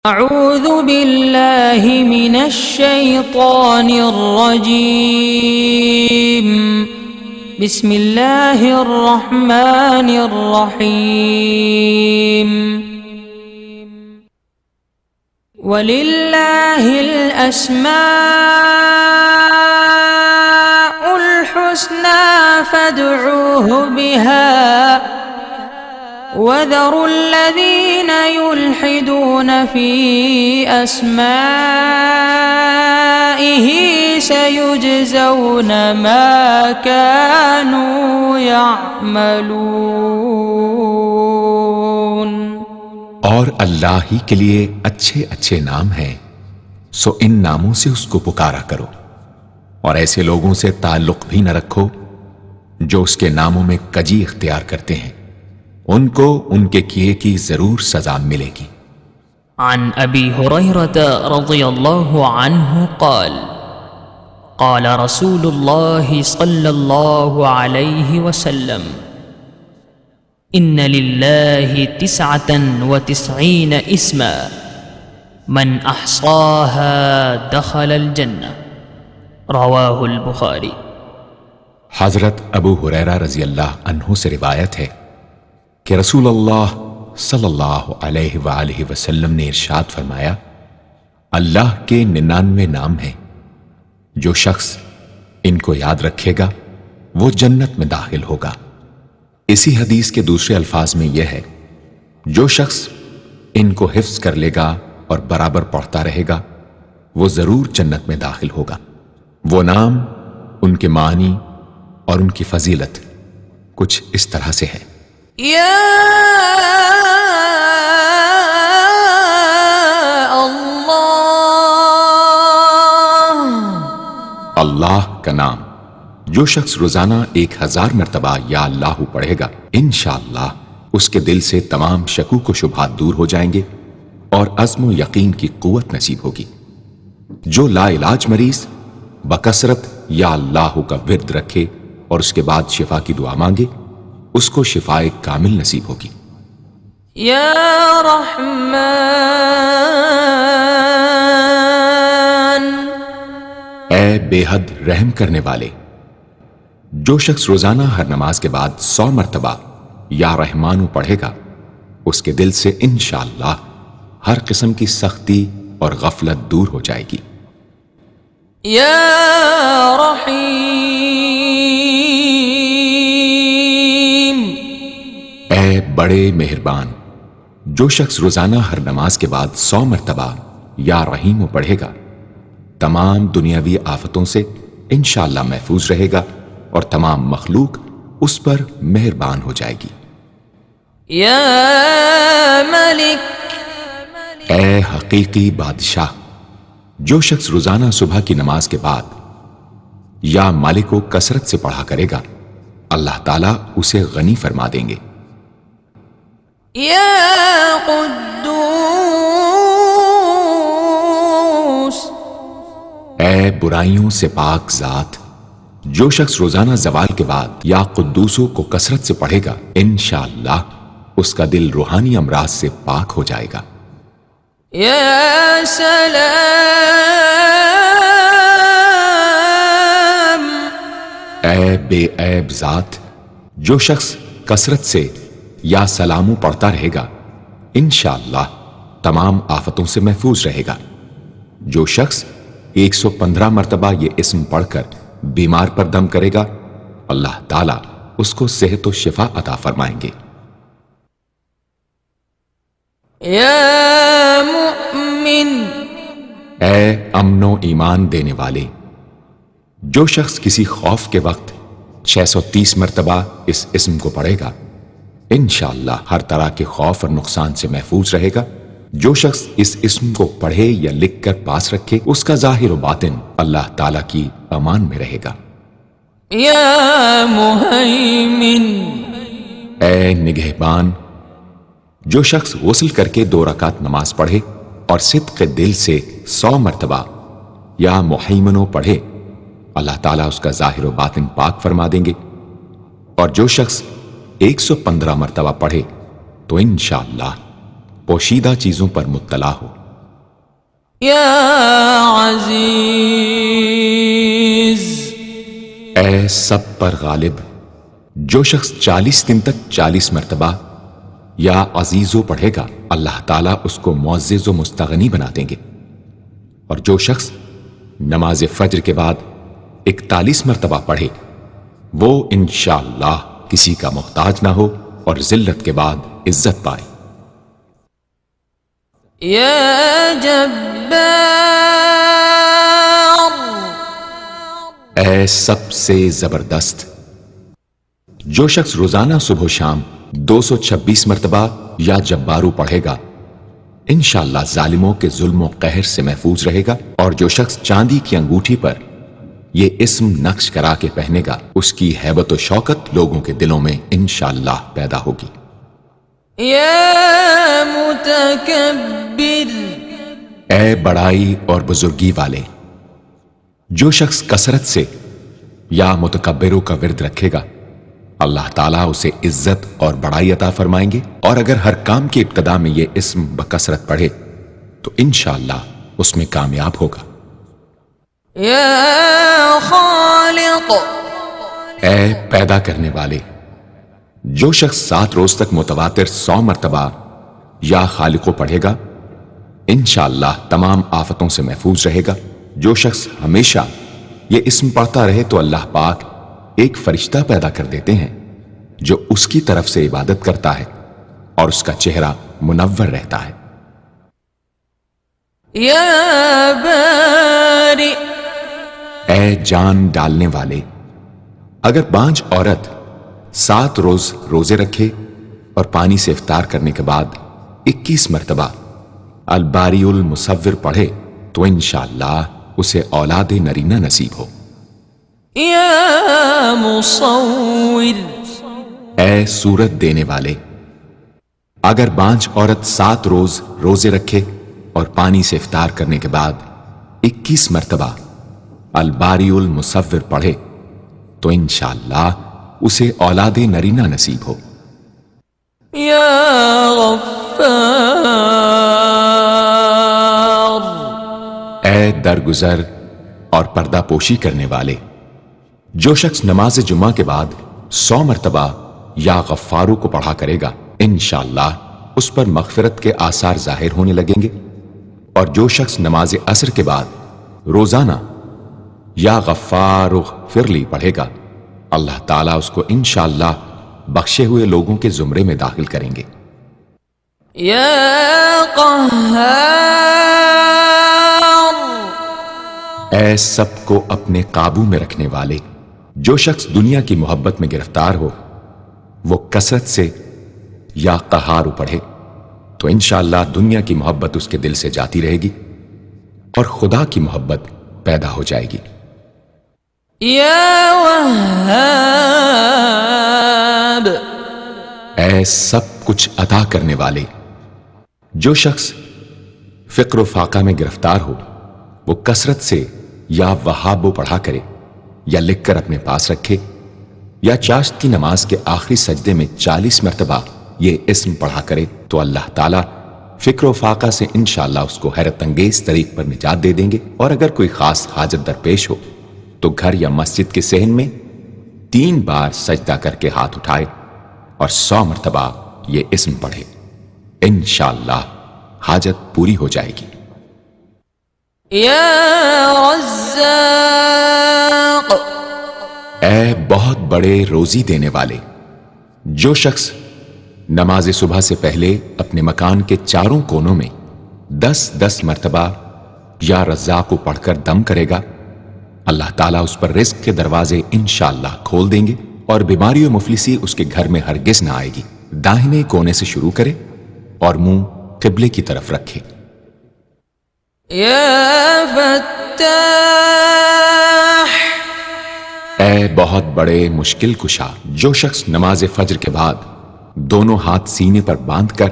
اعوذ باللہ من الشیطان الرجیم بسم اللہ الرحمن الرحیم وَلِلَّهِ الْأَسْمَاءُ الْحُسْنَى فَادْعُوهُ بِهَا وَذَرُوا الَّذِينَ يُلْحِدُونَ فِي أَسْمَائِهِ سَيُجْزَوْنَ مَا كَانُوا يَعْمَلُونَ۔ اور اللہ ہی کے لیے اچھے اچھے نام ہیں، سو ان ناموں سے اس کو پکارا کرو، اور ایسے لوگوں سے تعلق بھی نہ رکھو جو اس کے ناموں میں کجی اختیار کرتے ہیں، ان کو ان کے کیے کی ضرور سزا ملے گی۔ عن ابی ہریرہ رضی اللہ عنہ قال قال رسول اللہ صلی اللہ علیہ وسلم ان للہ 99 اسما من احصاها دخل الجنہ، رواہ البخاری۔ حضرت ابو ہریرہ رضی اللہ عنہ سے روایت ہے کہ رسول اللہ صلی اللہ علیہ وآلہ وسلم نے ارشاد فرمایا، اللہ کے 99 نام ہیں، جو شخص ان کو یاد رکھے گا وہ جنت میں داخل ہوگا۔ اسی حدیث کے دوسرے الفاظ میں یہ ہے، جو شخص ان کو حفظ کر لے گا اور برابر پڑھتا رہے گا وہ ضرور جنت میں داخل ہوگا۔ وہ نام، ان کے معنی اور ان کی فضیلت کچھ اس طرح سے ہے۔ یا اللہ کا نام جو شخص روزانہ 1000 مرتبہ یا اللہ پڑھے گا، انشاءاللہ اس کے دل سے تمام شکوک و شبہات دور ہو جائیں گے اور عزم و یقین کی قوت نصیب ہوگی۔ جو لا علاج مریض بکثرت یا اللہ کا ورد رکھے اور اس کے بعد شفا کی دعا مانگے، اس کو شفائے کامل نصیب ہوگی۔ یا رحمان، اے بے حد رحم کرنے والے، جو شخص روزانہ ہر نماز کے بعد 100 مرتبہ یا رحمانو پڑھے گا، اس کے دل سے انشاءاللہ ہر قسم کی سختی اور غفلت دور ہو جائے گی۔ یا رحیم، اے بڑے مہربان، جو شخص روزانہ ہر نماز کے بعد 100 مرتبہ یا رحیم پڑھے گا، تمام دنیاوی آفتوں سے انشاءاللہ محفوظ رہے گا اور تمام مخلوق اس پر مہربان ہو جائے گی۔ یا ملک، اے حقیقی بادشاہ، جو شخص روزانہ صبح کی نماز کے بعد یا مالک کو کثرت سے پڑھا کرے گا، اللہ تعالیٰ اسے غنی فرما دیں گے۔ یا قدوس، اے برائیوں سے پاک ذات، جو شخص روزانہ زوال کے بعد یا قدوسوں کو کثرت سے پڑھے گا، انشاءاللہ اس کا دل روحانی امراض سے پاک ہو جائے گا۔ یا سلام، اے بے عیب ذات، جو شخص کثرت سے یا سلاموں پڑھتا رہے گا، انشاءاللہ تمام آفتوں سے محفوظ رہے گا۔ جو شخص 115 مرتبہ یہ اسم پڑھ کر بیمار پر دم کرے گا، اللہ تعالیٰ اس کو صحت و شفا عطا فرمائیں گے۔ یا مؤمن، اے امن و ایمان دینے والے، جو شخص کسی خوف کے وقت 630 مرتبہ اس اسم کو پڑھے گا، انشاءاللہ ہر طرح کے خوف اور نقصان سے محفوظ رہے گا۔ جو شخص اس اسم کو پڑھے یا لکھ کر پاس رکھے، اس کا ظاہر و باطن اللہ تعالیٰ کی امان میں رہے گا۔ یا مہیمن، اے نگہبان، جو شخص غسل کر کے 2 رکعت نماز پڑھے اور صدق دل سے 100 مرتبہ یا محیمنو پڑھے، اللہ تعالیٰ اس کا ظاہر و باطن پاک فرما دیں گے۔ اور جو شخص 115 مرتبہ پڑھے تو انشاءاللہ پوشیدہ چیزوں پر مطلع ہو۔ یا عزیز. اے سب پر غالب. جو شخص 40 دن تک 40 مرتبہ یا عزیزو پڑھے گا اللہ تعالیٰ اس کو معزز و مستغنی بنا دیں گے. اور جو شخص نماز فجر کے بعد 41 مرتبہ پڑھے وہ انشاءاللہ کسی کا محتاج نہ ہو اور ذلت کے بعد عزت پائے. یا جبار. اے سب سے زبردست. جو شخص روزانہ صبح و شام 226 مرتبہ یا جبارو پڑھے گا انشاءاللہ ظالموں کے ظلم و قہر سے محفوظ رہے گا. اور جو شخص چاندی کی انگوٹھی پر یہ اسم نقش کرا کے پہنے گا اس کی ہیبت و شوکت لوگوں کے دلوں میں انشاءاللہ پیدا ہوگی. یا متکبر. اے بڑائی اور بزرگی والے. جو شخص کثرت سے یا متکبروں کا ورد رکھے گا اللہ تعالیٰ اسے عزت اور بڑائی عطا فرمائیں گے. اور اگر ہر کام کی ابتدا میں یہ اسم بکثرت پڑھے تو انشاءاللہ اس میں کامیاب ہوگا. یا خالق. اے پیدا کرنے والے. جو شخص 7 روز تک متواتر 100 مرتبہ یا خالقو پڑھے گا انشاءاللہ تمام آفتوں سے محفوظ رہے گا. جو شخص ہمیشہ یہ اسم پڑھتا رہے تو اللہ پاک ایک فرشتہ پیدا کر دیتے ہیں جو اس کی طرف سے عبادت کرتا ہے اور اس کا چہرہ منور رہتا ہے. یا باری. اے جان ڈالنے والے. اگر بانجھ عورت 7 روز روزے رکھے اور پانی سے افطار کرنے کے بعد 21 مرتبہ الباری المصور پڑھے تو انشاءاللہ اسے اولاد نرینہ نصیب ہو. یا مصور. اے صورت دینے والے. اگر بانجھ عورت 7 روز روزے رکھے اور پانی سے افطار کرنے کے بعد 21 مرتبہ الباری المصور پڑھے تو انشاءاللہ اسے اولاد نرینہ نصیب ہو. یا غفار. اے درگزر اور پردہ پوشی کرنے والے. جو شخص نماز جمعہ کے بعد 100 مرتبہ یا غفارو کو پڑھا کرے گا انشاءاللہ اس پر مغفرت کے آثار ظاہر ہونے لگیں گے. اور جو شخص نماز عصر کے بعد روزانہ یا غفار اغفر لی پڑھے گا اللہ تعالیٰ اس کو انشاءاللہ بخشے ہوئے لوگوں کے زمرے میں داخل کریں گے. یا قہار. اے سب کو اپنے قابو میں رکھنے والے. جو شخص دنیا کی محبت میں گرفتار ہو وہ کثرت سے یا قہارو پڑھے تو انشاءاللہ دنیا کی محبت اس کے دل سے جاتی رہے گی اور خدا کی محبت پیدا ہو جائے گی. یا وہاب. اے سب کچھ عطا کرنے والے. جو شخص فقر و فاقہ میں گرفتار ہو وہ کثرت سے یا وہابو پڑھا کرے یا لکھ کر اپنے پاس رکھے یا چاشت کی نماز کے آخری سجدے میں 40 مرتبہ یہ اسم پڑھا کرے تو اللہ تعالیٰ فکر و فاقہ سے انشاءاللہ اس کو حیرت انگیز طریق پر نجات دے دیں گے. اور اگر کوئی خاص حاجت درپیش ہو تو گھر یا مسجد کے صحن میں 3 بار سجدہ کر کے ہاتھ اٹھائے اور 100 مرتبہ یہ اسم پڑھے انشاءاللہ حاجت پوری ہو جائے گی. یا رزاق. اے بہت بڑے روزی دینے والے. جو شخص نماز صبح سے پہلے اپنے مکان کے چاروں کونوں میں 10-10 مرتبہ یا رزاق کو پڑھ کر دم کرے گا اللہ تعالیٰ اس پر رزق کے دروازے انشاءاللہ کھول دیں گے اور بیماری و مفلسی اس کے گھر میں ہرگز نہ آئے گی. داہنے کونے سے شروع کرے اور منہ قبلے کی طرف رکھے. یا فتاح. اے بہت بڑے مشکل کشا. جو شخص نماز فجر کے بعد دونوں ہاتھ سینے پر باندھ کر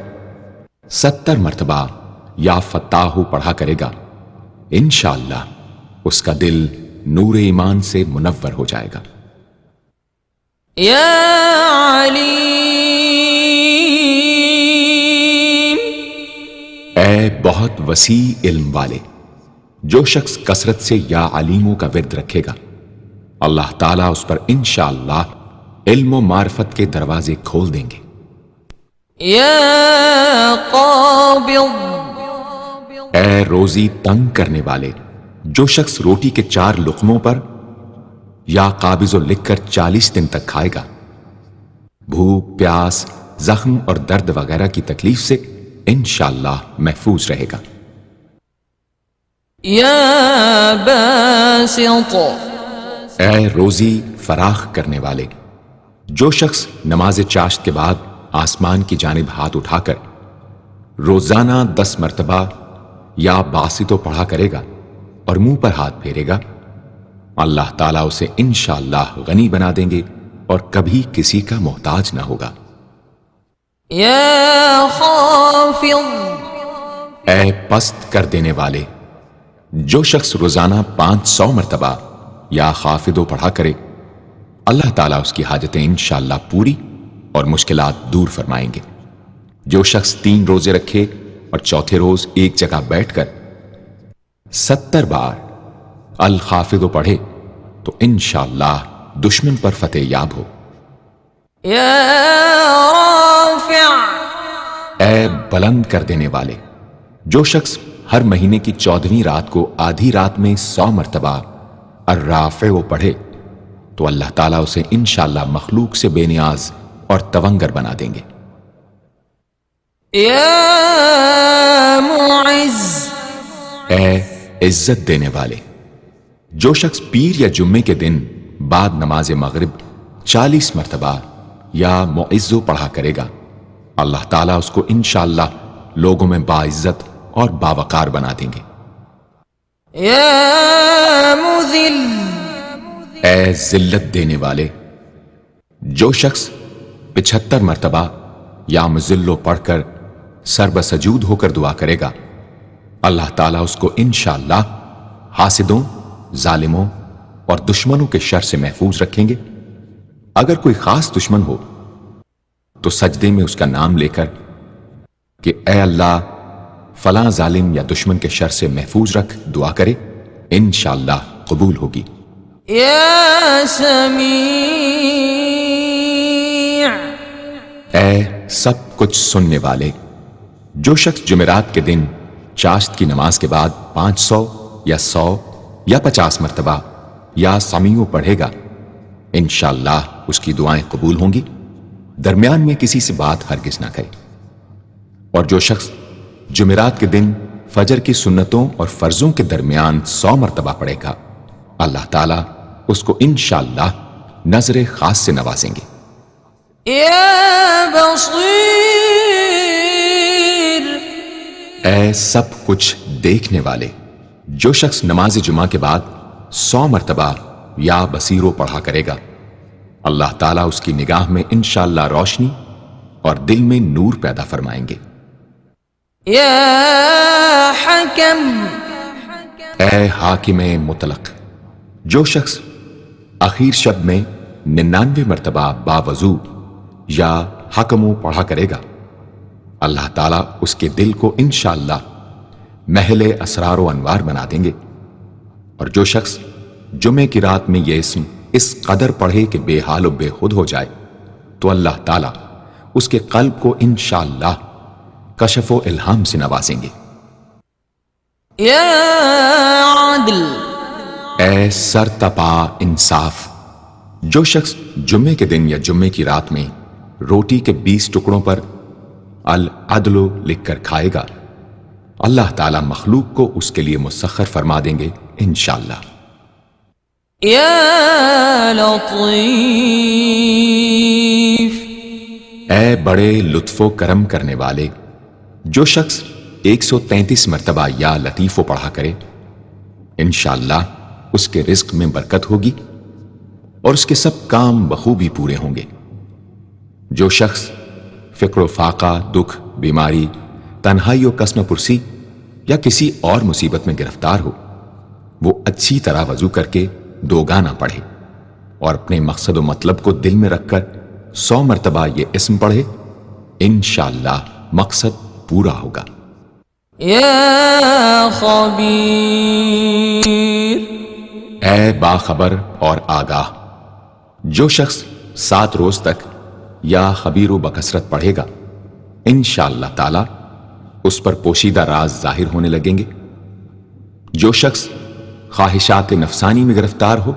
70 مرتبہ یا فتاحو پڑھا کرے گا انشاءاللہ اس کا دل نور ایمان سے منور ہو جائے گا. یا علیم. اے بہت وسیع علم والے. جو شخص کثرت سے یا علیموں کا ورد رکھے گا اللہ تعالیٰ اس پر انشاءاللہ علم و معرفت کے دروازے کھول دیں گے۔ یا قابض، اے روزی تنگ کرنے والے، جو شخص روٹی کے 4 لقموں پر یا قابض و لکھ کر 40 دن تک کھائے گا، بھوک، پیاس، زخم اور درد وغیرہ کی تکلیف سے انشاءاللہ محفوظ رہے گا۔ یا باسط، اے روزی فراخ کرنے والے، جو شخص نماز چاشت کے بعد آسمان کی جانب ہاتھ اٹھا کر روزانہ 10 مرتبہ یا باسطو پڑھا کرے گا اور منہ پر ہاتھ پھیرے گا، اللہ تعالیٰ اسے انشاءاللہ غنی بنا دیں گے اور کبھی کسی کا محتاج نہ ہوگا۔ یا خافض، اے پست کر دینے والے، جو شخص روزانہ 500 مرتبہ یا خافضو پڑھا کرے اللہ تعالیٰ اس کی حاجتیں انشاءاللہ پوری اور مشکلات دور فرمائیں گے۔ جو شخص 3 روزے رکھے اور چوتھے روز ایک جگہ بیٹھ کر 70 بار الخافضو پڑھے تو انشاءاللہ دشمن پر فتح یاب ہو۔ یا رافع، اے بلند کر دینے والے، جو شخص ہر مہینے کی 14ویں رات کو آدھی رات میں 100 مرتبہ الرافع پڑھے تو اللہ تعالیٰ اسے انشاءاللہ مخلوق سے بے نیاز اور تونگر بنا دیں گے۔ یا معز، اے عزت دینے والے، جو شخص پیر یا جمعے کے دن بعد نماز مغرب 40 مرتبہ یا معزو پڑھا کرے گا اللہ تعالیٰ اس کو انشاءاللہ لوگوں میں باعزت اور باوقار بنا دیں گے۔ یا مذل، اے ذلت دینے والے، جو شخص 75 مرتبہ یا مذلو پڑھ کر سر بسجود ہو کر دعا کرے گا اللہ تعالیٰ اس کو انشاءاللہ حاسدوں، ظالموں اور دشمنوں کے شر سے محفوظ رکھیں گے۔ اگر کوئی خاص دشمن ہو تو سجدے میں اس کا نام لے کر کہ اے اللہ فلاں ظالم یا دشمن کے شر سے محفوظ رکھ دعا کرے انشاءاللہ قبول ہوگی۔ یا سمیع، اے سب کچھ سننے والے، جو شخص جمعرات کے دن چاشت کی نماز کے بعد 500 یا 100 یا 50 مرتبہ یا سمیع پڑھے گا انشاءاللہ اس کی دعائیں قبول ہوں گی، درمیان میں کسی سے بات ہرگز نہ کرے۔ اور جو شخص جمعرات کے دن فجر کی سنتوں اور فرضوں کے درمیان 100 مرتبہ پڑھے گا اللہ تعالیٰ اس کو انشاءاللہ نظر خاص سے نوازیں گے۔ یا بصیر، اے سب کچھ دیکھنے والے، جو شخص نماز جمعہ کے بعد 100 مرتبہ یا بصیرو پڑھا کرے گا اللہ تعالیٰ اس کی نگاہ میں انشاءاللہ روشنی اور دل میں نور پیدا فرمائیں گے۔ یا حکم، اے حاکم مطلق، جو شخص آخر شب میں 99 مرتبہ باوضو یا حکمو پڑھا کرے گا اللہ تعالیٰ اس کے دل کو انشاءاللہ محل اسرار و انوار بنا دیں گے۔ اور جو شخص جمعے کی رات میں یہ اسم اس قدر پڑھے کہ بے حال و بے خود ہو جائے تو اللہ تعالیٰ اس کے قلب کو انشاءاللہ کشف و الہام سے نوازیں گے۔ یا عدل، اے سر تپا انصاف، جو شخص جمعے کے دن یا جمعے کی رات میں روٹی کے 20 ٹکڑوں پر العدل لکھ کر کھائے گا اللہ تعالیٰ مخلوق کو اس کے لیے مسخر فرما دیں گے انشاءاللہ۔ یا لطیف، اے بڑے لطف و کرم کرنے والے، جو شخص 133 مرتبہ یا لطیف و پڑھا کرے انشاءاللہ اس کے رزق میں برکت ہوگی اور اس کے سب کام بخوبی پورے ہوں گے۔ جو شخص فقر و فاقہ، دکھ، بیماری، تنہائی و کسم پرسی یا کسی اور مصیبت میں گرفتار ہو وہ اچھی طرح وضو کر کے 2 گانا پڑھے اور اپنے مقصد و مطلب کو دل میں رکھ کر 100 مرتبہ یہ اسم پڑھے انشاءاللہ مقصد پورا ہوگا۔ یا خبير. اے باخبر اور آگاہ، جو شخص 7 روز تک یا خبیر و بکثرت پڑھے گا، انشاءاللہ تعالی اس پر پوشیدہ راز ظاہر ہونے لگیں گے. جو شخص خواہشات نفسانی میں گرفتار ہو،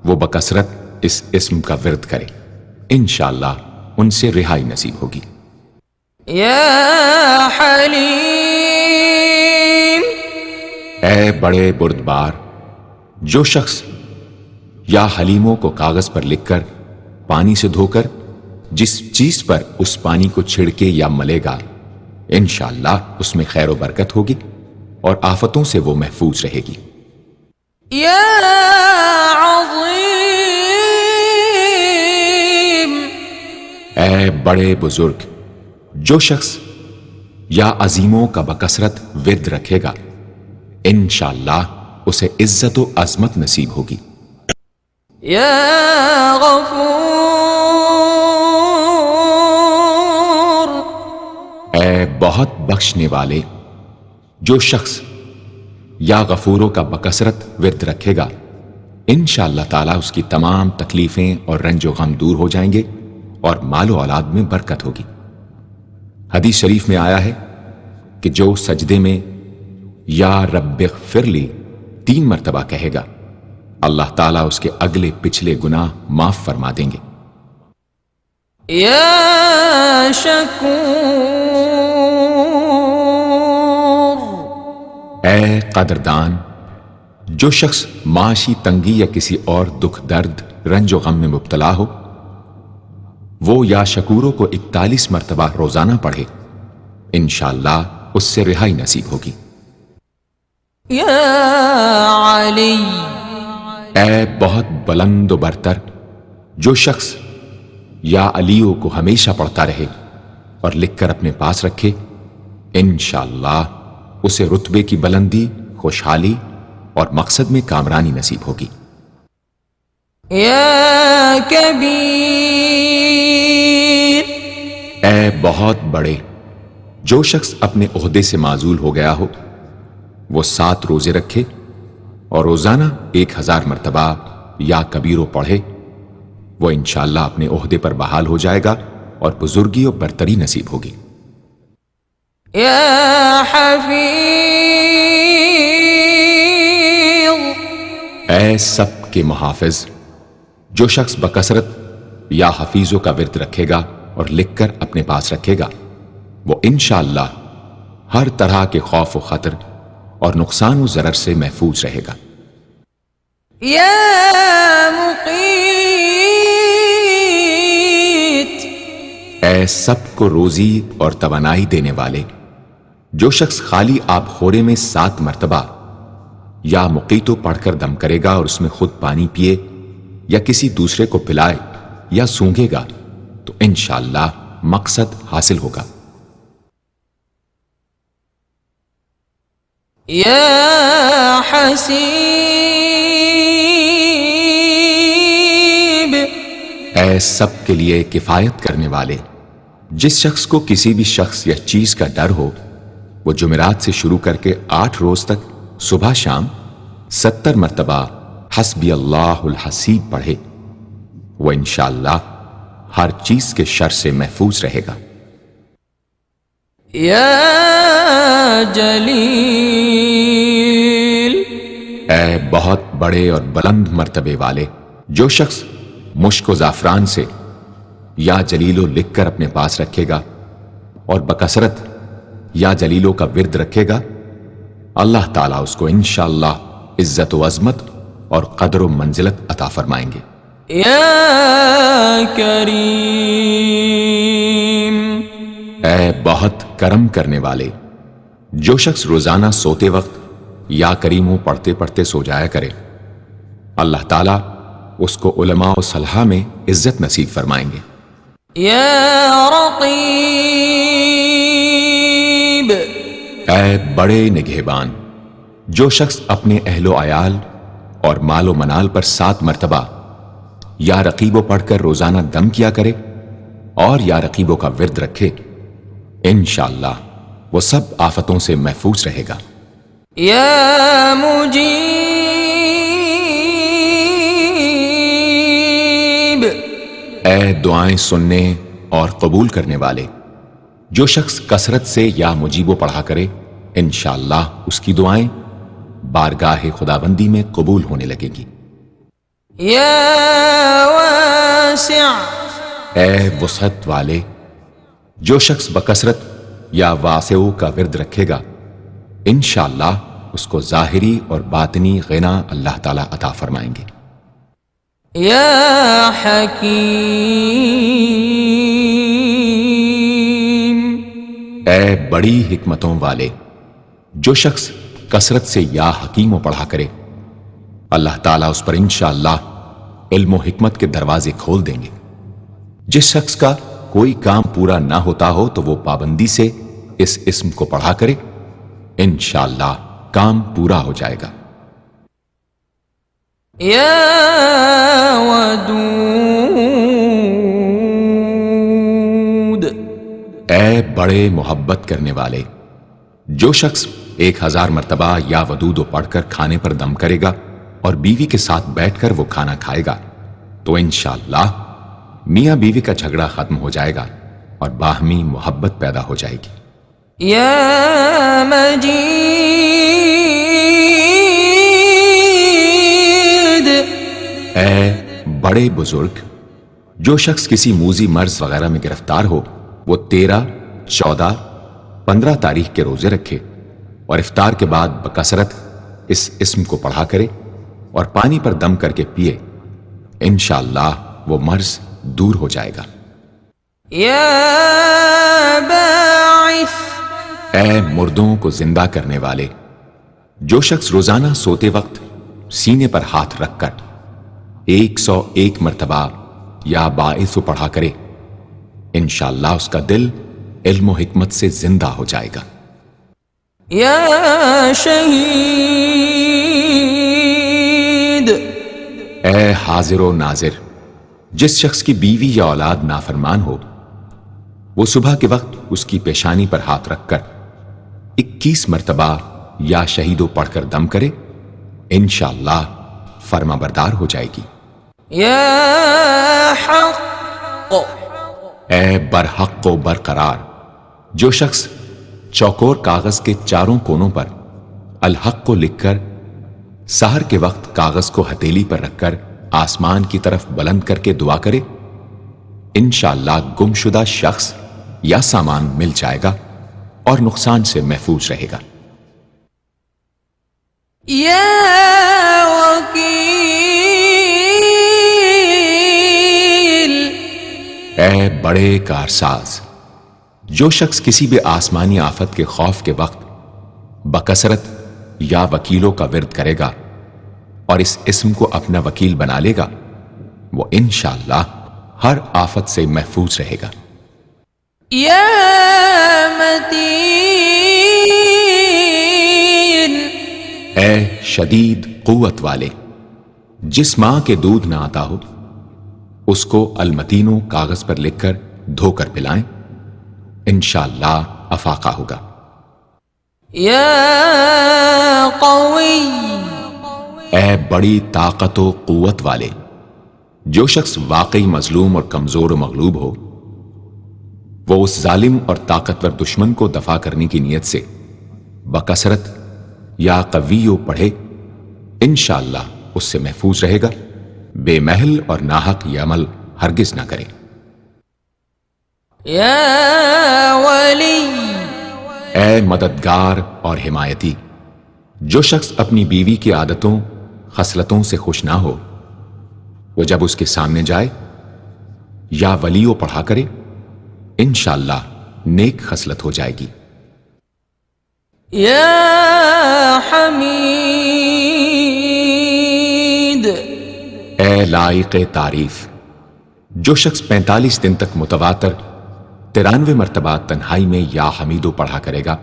وہ بکثرت اس اسم کا ورد کرے، انشاءاللہ ان سے رہائی نصیب ہوگی. يا حليم. اے بڑے بردبار، جو شخص یا حلیموں کو کاغذ پر لکھ کر پانی سے دھو کر جس چیز پر اس پانی کو چھڑکے یا ملے گا، انشاءاللہ اس میں خیر و برکت ہوگی اور آفتوں سے وہ محفوظ رہے گی. يا عظيم. اے بڑے بزرگ، جو شخص یا عظیموں کا بکثرت ورد رکھے گا، انشاءاللہ اسے عزت و عظمت نصیب ہوگی. يا غفور. اے بہت بخشنے والے، جو شخص یا غفوروں کا بکثرت ورد رکھے گا، انشاءاللہ تعالی اس کی تمام تکلیفیں اور رنج و غم دور ہو جائیں گے اور مال و اولاد میں برکت ہوگی. حدیث شریف میں آیا ہے کہ جو سجدے میں یا رب اغفر لی 3 مرتبہ کہے گا، اللہ تعالیٰ اس کے اگلے پچھلے گناہ معاف فرما دیں گے. يا شکور. اے قدردان، جو شخص معاشی تنگی یا کسی اور دکھ درد رنج و غم میں مبتلا ہو، وہ یا شکوروں کو 41 مرتبہ روزانہ پڑھے، انشاءاللہ اس سے رہائی نصیب ہوگی. يا علی. اے بہت بلند و برتر، جو شخص یا علیوں کو ہمیشہ پڑھتا رہے اور لکھ کر اپنے پاس رکھے، انشاءاللہ اسے رتبے کی بلندی، خوشحالی اور مقصد میں کامرانی نصیب ہوگی. يا کبیر. اے بہت بڑے، جو شخص اپنے عہدے سے معزول ہو گیا ہو، وہ 7 روزے رکھے اور روزانہ 1000 مرتبہ یا کبیرو پڑھے، وہ انشاءاللہ اپنے عہدے پر بحال ہو جائے گا اور بزرگی و برتری نصیب ہوگی. يا حفیظ. اے سب کے محافظ، جو شخص بکثرت یا حفیظوں کا ورد رکھے گا اور لکھ کر اپنے پاس رکھے گا، وہ انشاءاللہ ہر طرح کے خوف و خطر اور نقصان و ضرر سے محفوظ رہے گا. يا مقیت. اے سب کو روزی اور توانائی دینے والے، جو شخص خالی آب خورے میں 7 مرتبہ یا مقیتو پڑھ کر دم کرے گا اور اس میں خود پانی پیے یا کسی دوسرے کو پلائے یا سونگے گا، تو انشاءاللہ مقصد حاصل ہوگا. يا حسیب. اے سب کے لیے کفایت کرنے والے، جس شخص کو کسی بھی شخص یا چیز کا ڈر ہو، وہ جمعرات سے شروع کر کے 8 روز تک صبح شام 70 مرتبہ حسبی اللہ الحسیب پڑھے، وہ انشاءاللہ ہر چیز کے شر سے محفوظ رہے گا. يا جلیل. اے بہت بڑے اور بلند مرتبے والے، جو شخص مشک و زعفران سے یا جلیلو لکھ کر اپنے پاس رکھے گا اور بکثرت یا جلیلوں کا ورد رکھے گا، اللہ تعالیٰ اس کو انشاءاللہ عزت و عظمت اور قدر و منزلت عطا فرمائیں گے. يا کریم. اے بہت کرم کرنے والے، جو شخص روزانہ سوتے وقت یا کریموں پڑھتے پڑھتے سو جایا کرے، اللہ تعالیٰ اس کو علماء و صلحاء میں عزت نصیب فرمائیں گے. يا رقیب. اے بڑے نگہبان، جو شخص اپنے اہل و عیال اور مال و منال پر 7 مرتبہ یا رقیبوں پڑھ کر روزانہ دم کیا کرے اور یا رقیبوں کا ورد رکھے، انشاءاللہ وہ سب آفتوں سے محفوظ رہے گا. يا مجيب اے دعائیں سننے اور قبول کرنے والے، جو شخص کثرت سے یا مجیبو پڑھا کرے انشاءاللہ اس کی دعائیں بارگاہ خداوندی میں قبول ہونے لگیں گی۔ يا واسع اے وسعت والے، جو شخص بکثرت یا واسعو کا ورد رکھے گا انشاءاللہ اس کو ظاہری اور باطنی غنا اللہ تعالیٰ عطا فرمائیں گے۔ يا حكيم اے بڑی حکمتوں والے، جو شخص کثرت سے یا حکیم و پڑھا کرے اللہ تعالیٰ اس پر انشاءاللہ علم و حکمت کے دروازے کھول دیں گے۔ جس شخص کا کوئی کام پورا نہ ہوتا ہو تو وہ پابندی سے اس اسم کو پڑھا کرے انشاءاللہ کام پورا ہو جائے گا۔ يا ودود اے بڑے محبت کرنے والے، جو شخص 1000 مرتبہ یا ودود پڑھ کر کھانے پر دم کرے گا اور بیوی کے ساتھ بیٹھ کر وہ کھانا کھائے گا تو انشاءاللہ میاں بیوی کا جھگڑا ختم ہو جائے گا اور باہمی محبت پیدا ہو جائے گی۔ يا مجيد اے بڑے بزرگ، جو شخص کسی موذی مرض وغیرہ میں گرفتار ہو وہ 13، 14، 15 تاریخ کے روزے رکھے اور افطار کے بعد بکثرت اس اسم کو پڑھا کرے اور پانی پر دم کر کے پیے انشاءاللہ وہ مرض دور ہو جائے گا۔ يا باعث اے مردوں کو زندہ کرنے والے، جو شخص روزانہ سوتے وقت سینے پر ہاتھ رکھ کر 101 مرتبہ یا باعث پڑھا کرے انشاءاللہ اس کا دل علم و حکمت سے زندہ ہو جائے گا۔ يا شہید اے حاضر و ناظر، جس شخص کی بیوی یا اولاد نافرمان ہو وہ صبح کے وقت اس کی پیشانی پر ہاتھ رکھ کر 21 مرتبہ یا شہیدو پڑھ کر دم کرے انشاءاللہ فرما بردار ہو جائے گی۔ يا حق اے برحق و برقرار، جو شخص چوکور کاغذ کے چاروں کونوں پر الحق کو لکھ کر سحر کے وقت کاغذ کو ہتھیلی پر رکھ کر آسمان کی طرف بلند کر کے دعا کرے انشاءاللہ گم شدہ شخص یا سامان مل جائے گا اور نقصان سے محفوظ رہے گا۔ يا وکیل اے بڑے کارساز، جو شخص کسی بھی آسمانی آفت کے خوف کے وقت بکثرت یا وکیلوں کا ورد کرے گا اور اس اسم کو اپنا وکیل بنا لے گا وہ انشاءاللہ ہر آفت سے محفوظ رہے گا۔ يا متین اے شدید قوت والے، جس ماں کے دودھ نہ آتا ہو اس کو المتینو کاغذ پر لکھ کر دھو کر پلائیں انشاءاللہ افاقہ ہوگا۔ يا قوی اے بڑی طاقت و قوت والے، جو شخص واقعی مظلوم اور کمزور و مغلوب ہو وہ اس ظالم اور طاقتور دشمن کو دفاع کرنے کی نیت سے بکثرت یا قویو پڑھے انشاءاللہ اس سے محفوظ رہے گا، بے محل اور ناحق یہ عمل ہرگز نہ کرے۔ يا ولی اے مددگار اور حمایتی، جو شخص اپنی بیوی کی عادتوں خصلتوں سے خوش نہ ہو وہ جب اس کے سامنے جائے یا ولیو پڑھا کرے انشاءاللہ نیک خصلت ہو جائے گی۔ يا حمید اے لائق تعریف، جو شخص 45 دن تک متواتر 93 مرتبہ تنہائی میں یا حمیدو پڑھا کرے گا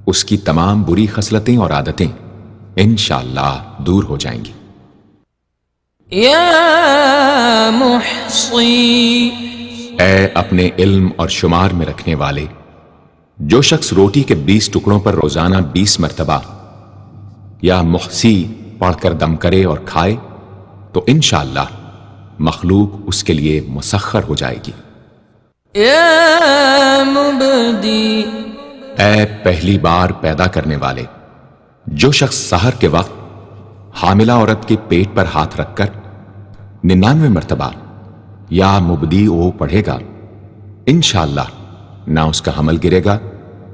اس کی تمام بری خصلتیں اور عادتیں انشاءاللہ دور ہو جائیں گی۔ يا محصی اے اپنے علم اور شمار میں رکھنے والے، جو شخص روٹی کے 20 ٹکڑوں پر روزانہ 20 مرتبہ یا محسی پڑھ کر دم کرے اور کھائے تو انشاءاللہ مخلوق اس کے لیے مسخر ہو جائے گی۔ یا مبدی، اے پہلی بار پیدا کرنے والے، جو شخص سحر کے وقت حاملہ عورت کے پیٹ پر ہاتھ رکھ کر 99 مرتبہ یا مبدی او پڑھے گا، انشاءاللہ نہ اس کا حمل گرے گا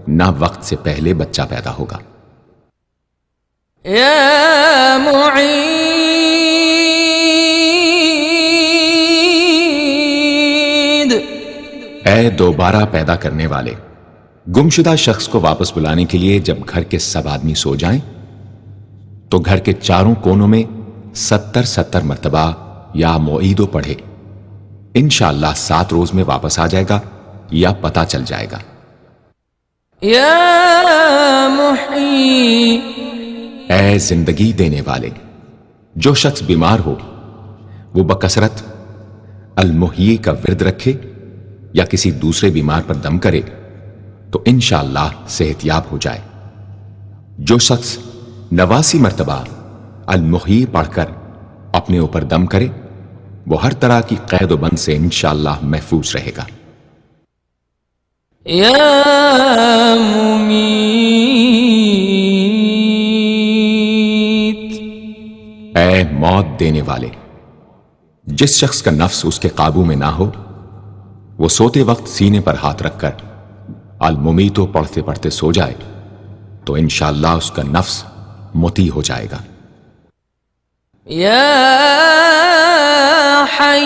نہ وقت سے پہلے بچہ پیدا ہوگا۔ یا معید، اے دوبارہ پیدا کرنے والے، گمشدہ شخص کو واپس بلانے کے لیے جب گھر کے سب آدمی سو جائیں تو گھر کے چاروں کونوں میں 70 مرتبہ یا معیدو پڑھے، انشاءاللہ 7 روز میں واپس آ جائے گا یا پتہ چل جائے گا۔ یا محیی، اے زندگی دینے والے، جو شخص بیمار ہو وہ بکثرت المحیی کا ورد رکھے یا کسی دوسرے بیمار پر دم کرے تو انشاءاللہ صحت یاب ہو جائے۔ جو شخص 89 مرتبہ المحیی پڑھ کر اپنے اوپر دم کرے وہ ہر طرح کی قید و بند سے انشاءاللہ محفوظ رہے گا۔ یا ممیت، اے موت دینے والے، جس شخص کا نفس اس کے قابو میں نہ ہو وہ سوتے وقت سینے پر ہاتھ رکھ کر الممیتو پڑھتے پڑھتے سو جائے تو انشاءاللہ اس کا نفس مطیع ہو جائے گا۔ یا حی،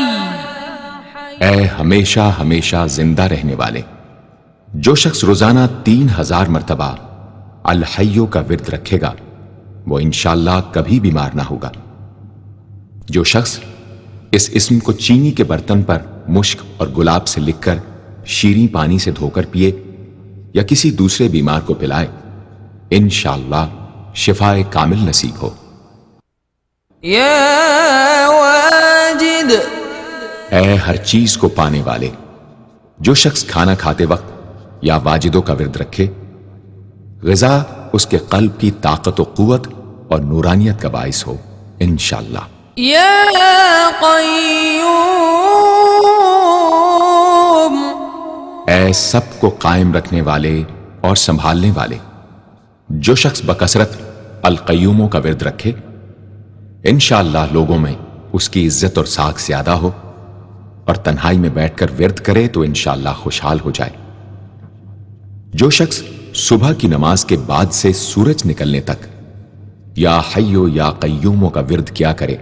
اے ہمیشہ ہمیشہ زندہ رہنے والے، جو شخص روزانہ 3000 مرتبہ الحیو کا ورد رکھے گا وہ انشاءاللہ کبھی بیمار نہ ہوگا۔ جو شخص اس اسم کو چینی کے برتن پر مشک اور گلاب سے لکھ کر شیریں پانی سے دھو کر پیے یا کسی دوسرے بیمار کو پلائے انشاءاللہ شفائے کامل نصیب ہو۔ یا واجد، اے ہر چیز کو پانے والے، جو شخص کھانا کھاتے وقت یا واجدوں کا ورد رکھے غذا اس کے قلب کی طاقت و قوت اور نورانیت کا باعث ہو انشاءاللہ۔ یا قیوم، اے سب کو قائم رکھنے والے اور سنبھالنے والے، جو شخص بکثرت القیوموں کا ورد رکھے انشاءاللہ لوگوں میں اس کی عزت اور ساکھ زیادہ ہو، اور تنہائی میں بیٹھ کر ورد کرے تو انشاءاللہ خوشحال ہو جائے۔ جو شخص صبح کی نماز کے بعد سے سورج نکلنے تک یا حیو یا قیوموں کا ورد کیا کرے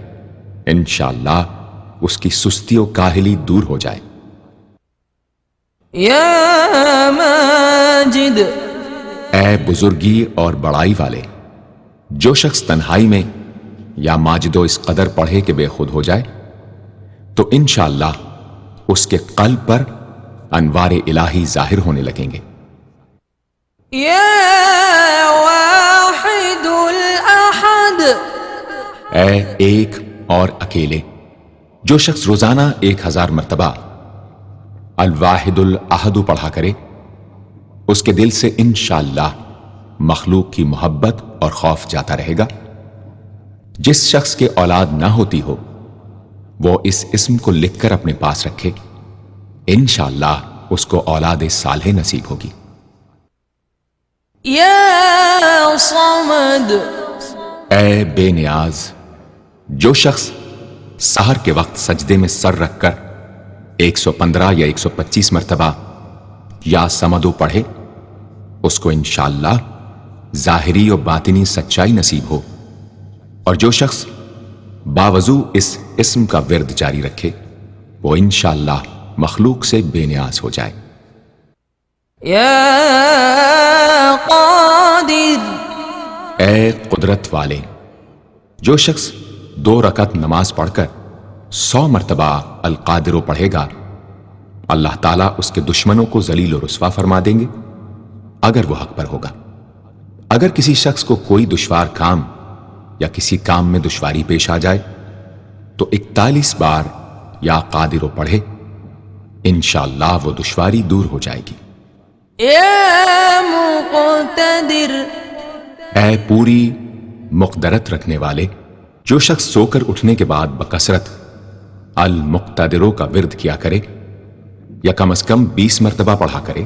انشاءاللہ اس کی سستی و کاہلی دور ہو جائے۔ یا ماجد، اے بزرگی اور بڑائی والے، جو شخص تنہائی میں یا ماجدو اس قدر پڑھے کہ بے خود ہو جائے تو انشاءاللہ اس کے قلب پر انوار الہی ظاہر ہونے لگیں گے۔ یا واحد الاحد، اے ایک اور اکیلے، جو شخص روزانہ 1000 مرتبہ الواحد الاحد پڑھا کرے اس کے دل سے انشاءاللہ مخلوق کی محبت اور خوف جاتا رہے گا۔ جس شخص کے اولاد نہ ہوتی ہو وہ اس اسم کو لکھ کر اپنے پاس رکھے انشاءاللہ اس کو اولاد صالح نصیب ہوگی۔ یا صمد، اے بے نیاز، جو شخص سحر کے وقت سجدے میں سر رکھ کر 115 یا 125 مرتبہ یا سمدو پڑھے اس کو انشاءاللہ ظاہری و باطنی سچائی نصیب ہو، اور جو شخص باوضو اس اسم کا ورد جاری رکھے وہ انشاءاللہ مخلوق سے بے نیاز ہو جائے۔ یا قادر، اے قدرت والے، جو شخص 2 رکعت نماز پڑھ کر 100 مرتبہ القادر پڑھے گا اللہ تعالیٰ اس کے دشمنوں کو ذلیل و رسوا فرما دیں گے اگر وہ حق پر ہوگا۔ اگر کسی شخص کو کوئی دشوار کام یا کسی کام میں دشواری پیش آ جائے تو 41 بار یا قادر پڑھے انشاءاللہ وہ دشواری دور ہو جائے گی۔ یا مقتدر، اے پوری مقدرت رکھنے والے، جو شخص سو کر اٹھنے کے بعد بکثرت المقتدروں کا ورد کیا کرے یا کم از کم 20 مرتبہ پڑھا کرے،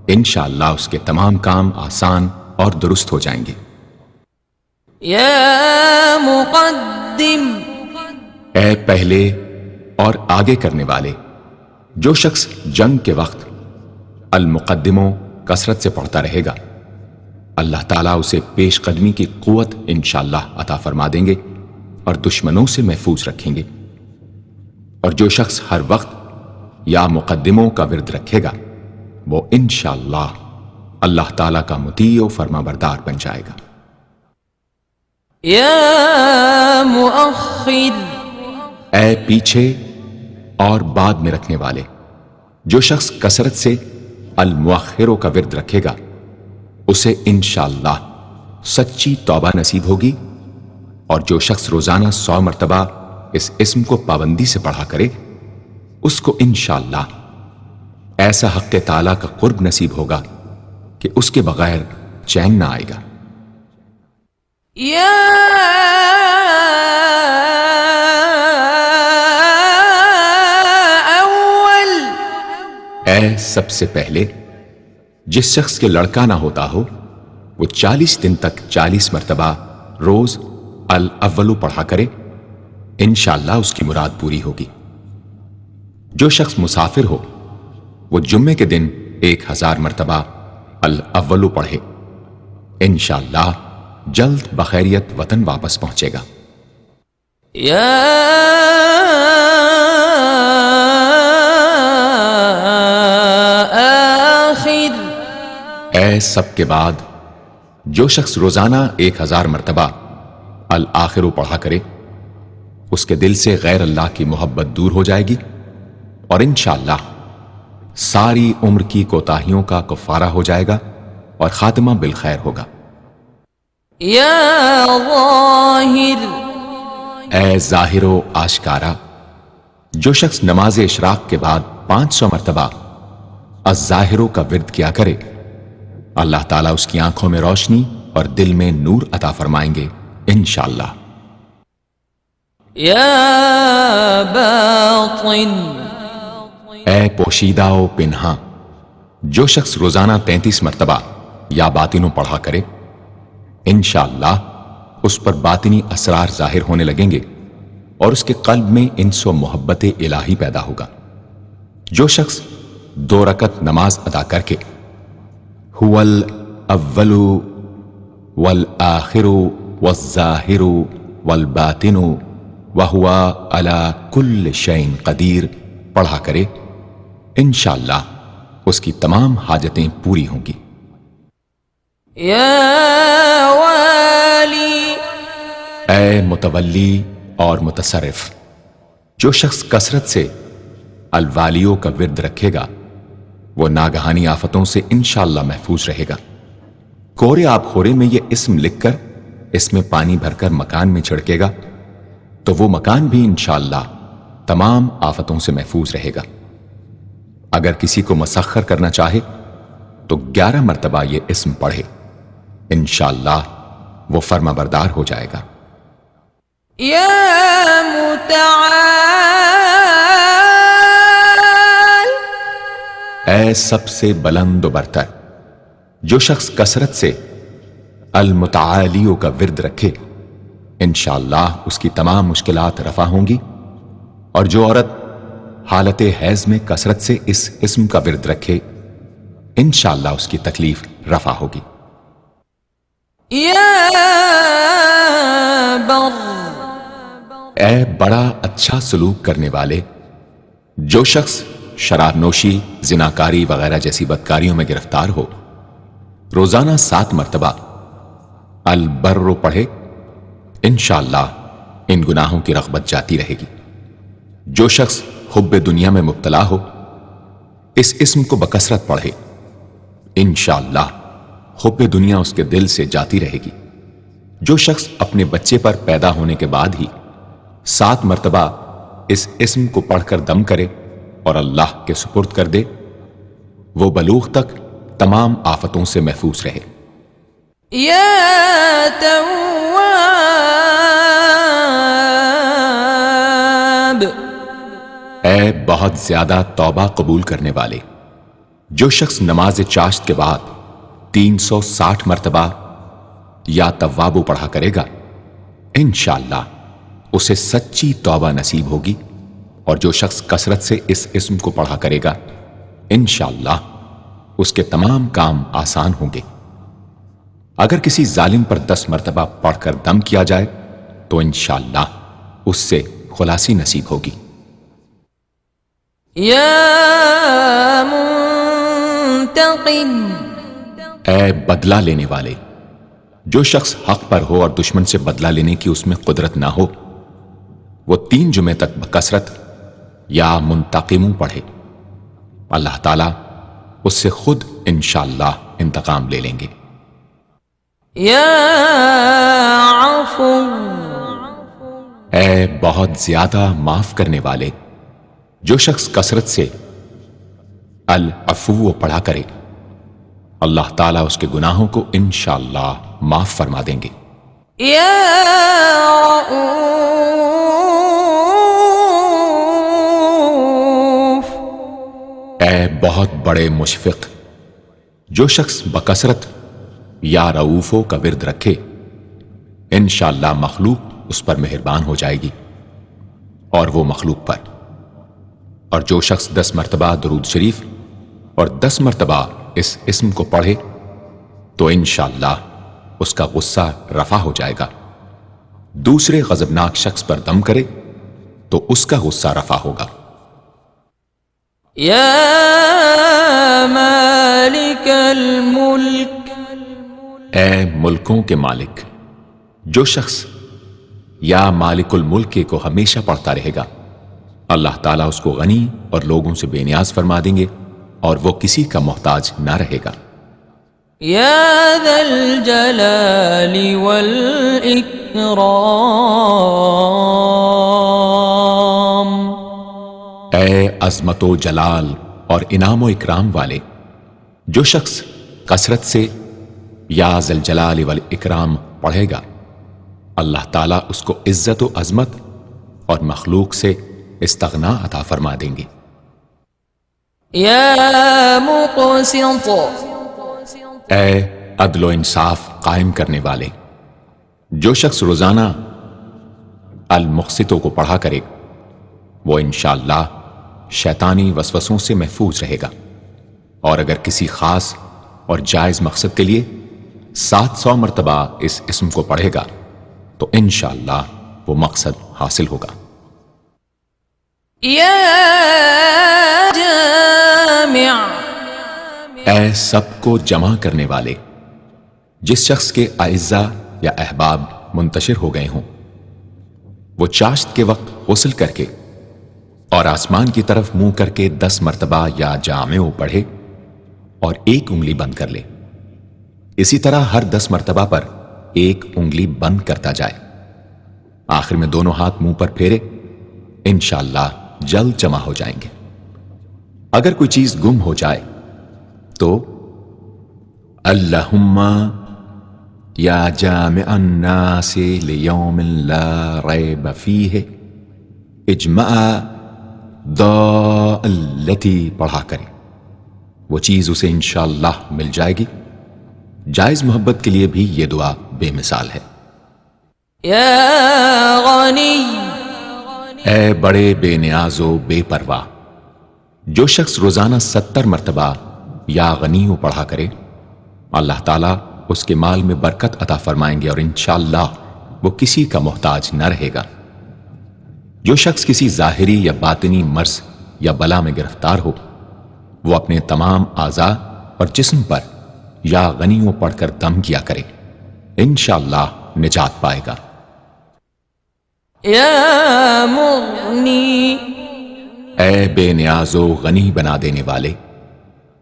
انشاءاللہ اس کے تمام کام آسان اور درست ہو جائیں گے۔ یا مقدم، اے پہلے اور آگے کرنے والے، جو شخص جنگ کے وقت المقدموں کثرت سے پڑھتا رہے گا، اللہ تعالیٰ اسے پیش قدمی کی قوت انشاءاللہ عطا فرما دیں گے اور دشمنوں سے محفوظ رکھیں گے۔ اور جو شخص ہر وقت یا مقدموں کا ورد رکھے گا، وہ انشاءاللہ اللہ تعالیٰ کا مطیع و فرما بردار بن جائے گا۔ یا مؤخر، اے پیچھے اور بعد میں رکھنے والے، جو شخص کثرت سے المؤخروں کا ورد رکھے گا، اسے انشاءاللہ سچی توبہ نصیب ہوگی، اور جو شخص روزانہ 100 مرتبہ اس اسم کو پابندی سے پڑھا کرے، اس کو انشاءاللہ ایسا حق تعالیٰ کا قرب نصیب ہوگا کہ اس کے بغیر چین نہ آئے گا۔ یا اول، اے سب سے پہلے، جس شخص کے لڑکا نہ ہوتا ہو وہ 40 دن تک 40 مرتبہ روز الاولو پڑھا کرے، انشاءاللہ اس کی مراد پوری ہوگی۔ جو شخص مسافر ہو وہ جمعے کے دن 1000 مرتبہ الاولو پڑھے، انشاءاللہ جلد بخیریت وطن واپس پہنچے گا۔ یا آخر، اے سب کے بعد، جو شخص روزانہ 1000 مرتبہ الآخرو پڑھا کرے، اس کے دل سے غیر اللہ کی محبت دور ہو جائے گی اور انشاءاللہ ساری عمر کی کوتاہیوں کا کفارہ ہو جائے گا اور خاتمہ بالخیر ہوگا۔ یا ظاہر، اے ظاہر و آشکارا، جو شخص نماز اشراق کے بعد 500 مرتبہ الظاہرو کا ورد کیا کرے، اللہ تعالیٰ اس کی آنکھوں میں روشنی اور دل میں نور عطا فرمائیں گے انشاءاللہ۔ یا باطن، اے پوشیدہ و پنہاں، جو شخص روزانہ 33 مرتبہ یا باطنوں پڑھا کرے، انشاءاللہ اس پر باطنی اسرار ظاہر ہونے لگیں گے اور اس کے قلب میں انس و محبت الہی پیدا ہوگا۔ جو شخص 2 رکعت نماز ادا کر کے هو الاول والآخر والظاہر والباطن وهو على كل شيء قدیر پڑھا کرے، انشاءاللہ اس کی تمام حاجتیں پوری ہوں گی۔ یا والی، اے متولی اور متصرف، جو شخص کثرت سے الوالیوں کا ورد رکھے گا، وہ ناگہانی آفتوں سے انشاءاللہ محفوظ رہے گا۔ کورے آب خورے میں یہ اسم لکھ کر اس میں پانی بھر کر مکان میں چھڑکے گا تو وہ مکان بھی انشاءاللہ تمام آفتوں سے محفوظ رہے گا۔ اگر کسی کو مسخر کرنا چاہے تو 11 مرتبہ یہ اسم پڑھے، انشاءاللہ وہ فرما بردار ہو جائے گا۔ یا متعال، اے سب سے بلند و برتر، جو شخص کثرت سے المتعالیوں کا ورد رکھے، انشاءاللہ اس کی تمام مشکلات رفع ہوں گی، اور جو عورت حالت حیض میں کثرت سے اس اسم کا ورد رکھے، انشاءاللہ اس کی تکلیف رفع ہوگی۔ یا بر، اے بڑا اچھا سلوک کرنے والے، جو شخص شراب نوشی، زناکاری وغیرہ جیسی بدکاریوں میں گرفتار ہو، روزانہ 7 مرتبہ البر پڑھے، انشاءاللہ ان گناہوں کی رغبت جاتی رہے گی۔ جو شخص حب دنیا میں مبتلا ہو، اس اسم کو بکثرت پڑھے، انشاءاللہ حب دنیا اس کے دل سے جاتی رہے گی۔ جو شخص اپنے بچے پر پیدا ہونے کے بعد ہی 7 مرتبہ اس اسم کو پڑھ کر دم کرے اور اللہ کے سپرد کر دے، وہ بلوغ تک تمام آفتوں سے محفوظ رہے۔ یا تواب، بہت زیادہ توبہ قبول کرنے والے، جو شخص نماز چاشت کے بعد 360 مرتبہ یا توابو پڑھا کرے گا، انشاءاللہ اسے سچی توبہ نصیب ہوگی، اور جو شخص کثرت سے اس اسم کو پڑھا کرے گا انشاءاللہ اس کے تمام کام آسان ہوں گے۔ اگر کسی ظالم پر 10 مرتبہ پڑھ کر دم کیا جائے تو انشاءاللہ اس سے خلاصی نصیب ہوگی۔ یا منتقم، اے بدلہ لینے والے، جو شخص حق پر ہو اور دشمن سے بدلہ لینے کی اس میں قدرت نہ ہو، وہ 3 جمعے تک بکثرت یا منتقموں پڑھے، اللہ تعالیٰ اس سے خود انشاءاللہ انتقام لے لیں گے۔ یا عفو، اے بہت زیادہ معاف کرنے والے، جو شخص کثرت سے العفو پڑھا کرے اللہ تعالیٰ اس کے گناہوں کو انشاءاللہ معاف فرما دیں گے۔ یا رؤوف، اے بہت بڑے مشفق، جو شخص بکثرت یا رؤوفوں کا ورد رکھے انشاءاللہ مخلوق اس پر مہربان ہو جائے گی اور وہ مخلوق پر، اور جو شخص 10 مرتبہ درود شریف اور 10 مرتبہ اس اسم کو پڑھے تو انشاءاللہ اس کا غصہ رفع ہو جائے گا، دوسرے غضبناک شخص پر دم کرے تو اس کا غصہ رفع ہوگا۔ یا مالک الملک، اے ملکوں کے مالک، جو شخص یا مالک الملک کو ہمیشہ پڑھتا رہے گا اللہ تعالیٰ اس کو غنی اور لوگوں سے بے نیاز فرما دیں گے اور وہ کسی کا محتاج نہ رہے گا۔ یا ذا الجلال والاکرام، اے عظمت و جلال اور انعام و اکرام والے، جو شخص کثرت سے یا ذا الجلال والاکرام پڑھے گا اللہ تعالیٰ اس کو عزت و عظمت اور مخلوق سے استغنا عطا فرما دیں گے۔ یا مقسط، اے عدل و انصاف قائم کرنے والے، جو شخص روزانہ المقسطوں کو پڑھا کرے وہ انشاءاللہ شیطانی وسوسوں سے محفوظ رہے گا، اور اگر کسی خاص اور جائز مقصد کے لیے 700 مرتبہ اس اسم کو پڑھے گا تو انشاءاللہ وہ مقصد حاصل ہوگا۔ یا جامع، اے سب کو جمع کرنے والے، جس شخص کے اعزا یا احباب منتشر ہو گئے ہوں وہ چاشت کے وقت غسل کر کے اور آسمان کی طرف منہ کر کے 10 مرتبہ یا جامع پڑھے اور 1 انگلی بند کر لے، اسی طرح ہر 10 مرتبہ پر 1 انگلی بند کرتا جائے، آخر میں دونوں ہاتھ منہ پر پھیرے، انشاءاللہ جلد جمع ہو جائیں گے۔ اگر کوئی چیز گم ہو جائے تو اللہم یا جامع الناس لیوم لا ریب فیہ اجمع ضالتی پڑھا کرے، وہ چیز اسے انشاءاللہ مل جائے گی۔ جائز محبت کے لیے بھی یہ دعا بے مثال ہے۔ یا غنی، اے بڑے بے نیاز و بے پرواہ، جو شخص روزانہ 70 مرتبہ یا غنی پڑھا کرے اللہ تعالیٰ اس کے مال میں برکت عطا فرمائیں گے اور انشاءاللہ وہ کسی کا محتاج نہ رہے گا۔ جو شخص کسی ظاہری یا باطنی مرض یا بلا میں گرفتار ہو وہ اپنے تمام اعضاء اور جسم پر یا غنیوں پڑھ کر دم کیا کرے، انشاءاللہ نجات پائے گا۔ یا مغنی، اے بے نیاز و غنی بنا دینے والے،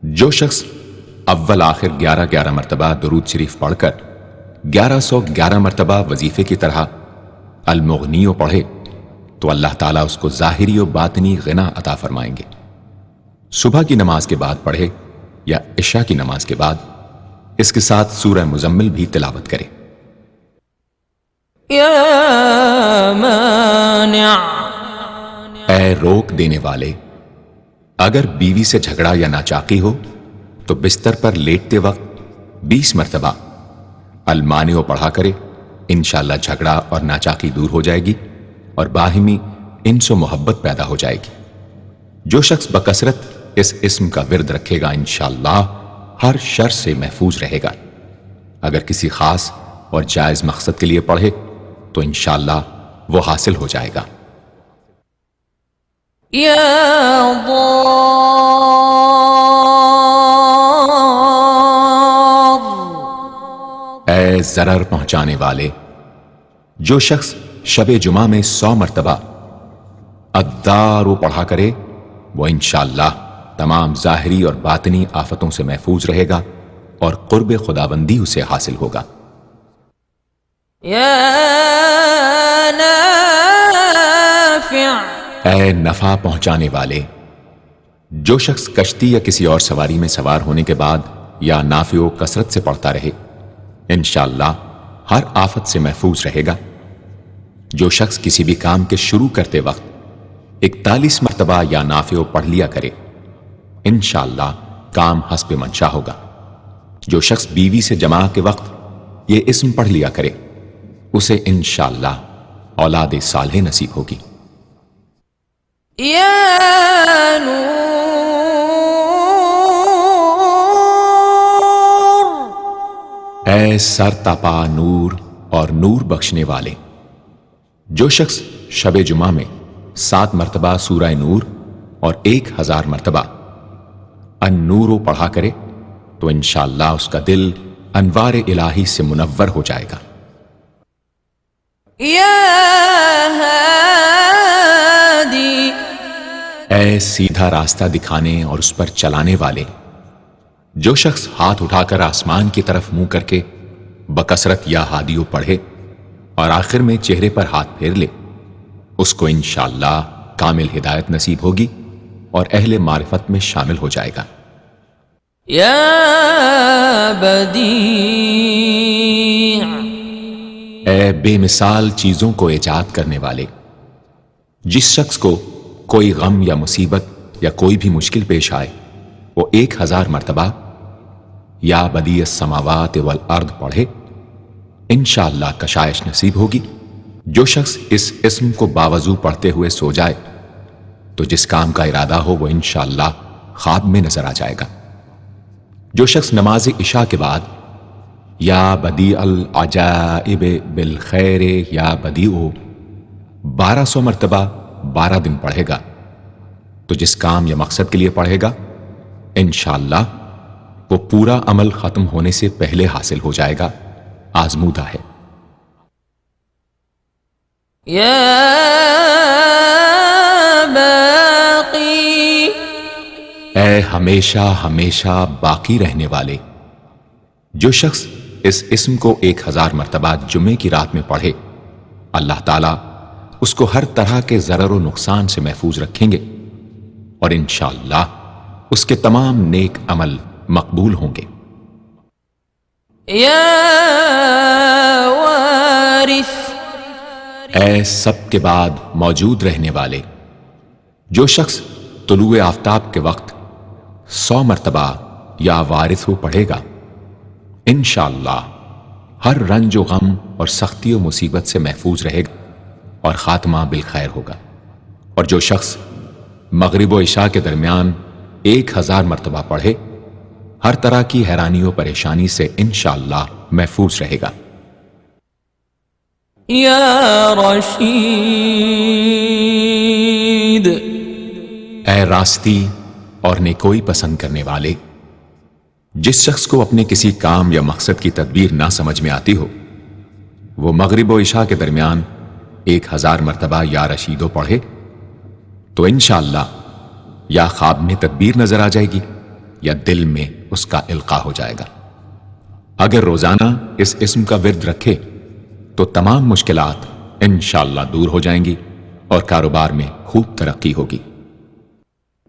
جو شخص اول آخر 11 مرتبہ درود شریف پڑھ کر 1111 مرتبہ وظیفے کی طرح المغنی پڑھے تو اللہ تعالیٰ اس کو ظاہری و باطنی غنا عطا فرمائیں گے۔ صبح کی نماز کے بعد پڑھے یا عشاء کی نماز کے بعد اس کے ساتھ سورہ مزمل بھی تلاوت کرے۔ یا مانع، اے روک دینے والے، اگر بیوی سے جھگڑا یا ناچاقی ہو تو بستر پر لیٹتے وقت 20 مرتبہ المانع پڑھا کرے، انشاءاللہ جھگڑا اور ناچاقی دور ہو جائے گی اور باہمی انس و محبت پیدا ہو جائے گی۔ جو شخص بکثرت اس اسم کا ورد رکھے گا انشاءاللہ ہر شر سے محفوظ رہے گا۔ اگر کسی خاص اور جائز مقصد کے لیے پڑھے تو انشاءاللہ وہ حاصل ہو جائے گا۔ یا ضار، اے ضرر پہنچانے والے، جو شخص شب جمعہ میں 100 مرتبہ الدار پڑھا کرے وہ انشاءاللہ تمام ظاہری اور باطنی آفتوں سے محفوظ رہے گا اور قرب خداوندی اسے حاصل ہوگا۔ یا نافع، اے نفع پہنچانے والے، جو شخص کشتی یا کسی اور سواری میں سوار ہونے کے بعد یا نافع و کثرت سے پڑھتا رہے انشاءاللہ ہر آفت سے محفوظ رہے گا۔ جو شخص کسی بھی کام کے شروع کرتے وقت 41 مرتبہ یا نافع پڑھ لیا کرے انشاءاللہ کام حسب منشا ہوگا۔ جو شخص بیوی سے جماع کے وقت یہ اسم پڑھ لیا کرے اسے انشاءاللہ اولاد صالح نصیب ہوگی۔ یا نور، اے سر تپا نور اور نور بخشنے والے، جو شخص شب جمعہ میں 7 مرتبہ سورہ نور اور 1000 مرتبہ النور پڑھا کرے تو انشاءاللہ اس کا دل انوار الہی سے منور ہو جائے گا۔ یا ہادی، اے سیدھا راستہ دکھانے اور اس پر چلانے والے، جو شخص ہاتھ اٹھا کر آسمان کی طرف منہ کر کے بکثرت یا ہادیو پڑھے اور آخر میں چہرے پر ہاتھ پھیر لے اس کو انشاءاللہ کامل ہدایت نصیب ہوگی اور اہل معرفت میں شامل ہو جائے گا۔ یا بدیع، اے بے مثال چیزوں کو ایجاد کرنے والے، جس شخص کو کوئی غم یا مصیبت یا کوئی بھی مشکل پیش آئے وہ 1000 مرتبہ یا بدیع السماوات والارض پڑھے انشاءاللہ کشائش نصیب ہوگی۔ جو شخص اس اسم کو باوضو پڑھتے ہوئے سو جائے تو جس کام کا ارادہ ہو وہ انشاءاللہ خواب میں نظر آ جائے گا۔ جو شخص نماز عشاء کے بعد یا بدیع العجائب بالخیر یا بدیع 1200 مرتبہ 12 دن پڑھے گا تو جس کام یا مقصد کے لیے پڑھے گا انشاءاللہ وہ پورا عمل ختم ہونے سے پہلے حاصل ہو جائے گا، آزمودہ ہے۔ یا باقی، اے ہمیشہ ہمیشہ باقی رہنے والے، جو شخص اس اسم کو 1000 مرتبہ جمعے کی رات میں پڑھے اللہ تعالیٰ اس کو ہر طرح کے ضرر و نقصان سے محفوظ رکھیں گے اور انشاءاللہ اس کے تمام نیک عمل مقبول ہوں گے۔ یا وارث، اے سب کے بعد موجود رہنے والے، جو شخص طلوع آفتاب کے وقت 100 مرتبہ یا وارث پڑھے گا انشاءاللہ ہر رنج و غم اور سختی و مصیبت سے محفوظ رہے گا اور خاتمہ بالخیر ہوگا۔ اور جو شخص مغرب و عشاء کے درمیان 1000 مرتبہ پڑھے ہر طرح کی حیرانی و پریشانی سے انشاءاللہ محفوظ رہے گا۔ یا رشید، اے راستی اور نیکوئی پسند کرنے والے، جس شخص کو اپنے کسی کام یا مقصد کی تدبیر نہ سمجھ میں آتی ہو وہ مغرب و عشاء کے درمیان 1000 مرتبہ یا رشیدو پڑھے تو انشاءاللہ یا خواب میں تدبیر نظر آ جائے گی یا دل میں اس کا القاء ہو جائے گا۔ اگر روزانہ اس اسم کا ورد رکھے تو تمام مشکلات انشاءاللہ دور ہو جائیں گی اور کاروبار میں خوب ترقی ہوگی۔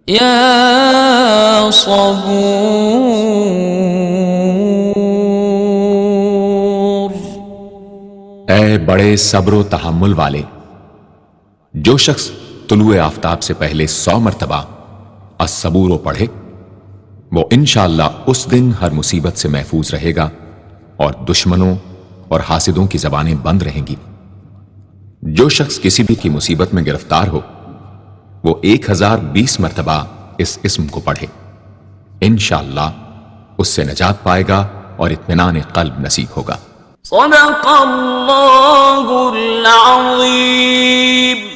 یا صبور، اے بڑے صبر و تحمل والے، جو شخص طلوع آفتاب سے پہلے 100 مرتبہ الصبور پڑھے وہ انشاءاللہ اس دن ہر مصیبت سے محفوظ رہے گا اور دشمنوں اور حاسدوں کی زبانیں بند رہیں گی۔ جو شخص کسی بھی کی مصیبت میں گرفتار ہو وہ 1020 مرتبہ اس اسم کو پڑھے، انشاءاللہ اس سے نجات پائے گا اور اطمینان قلب نصیب ہوگا۔ صدق اللہ العظیم۔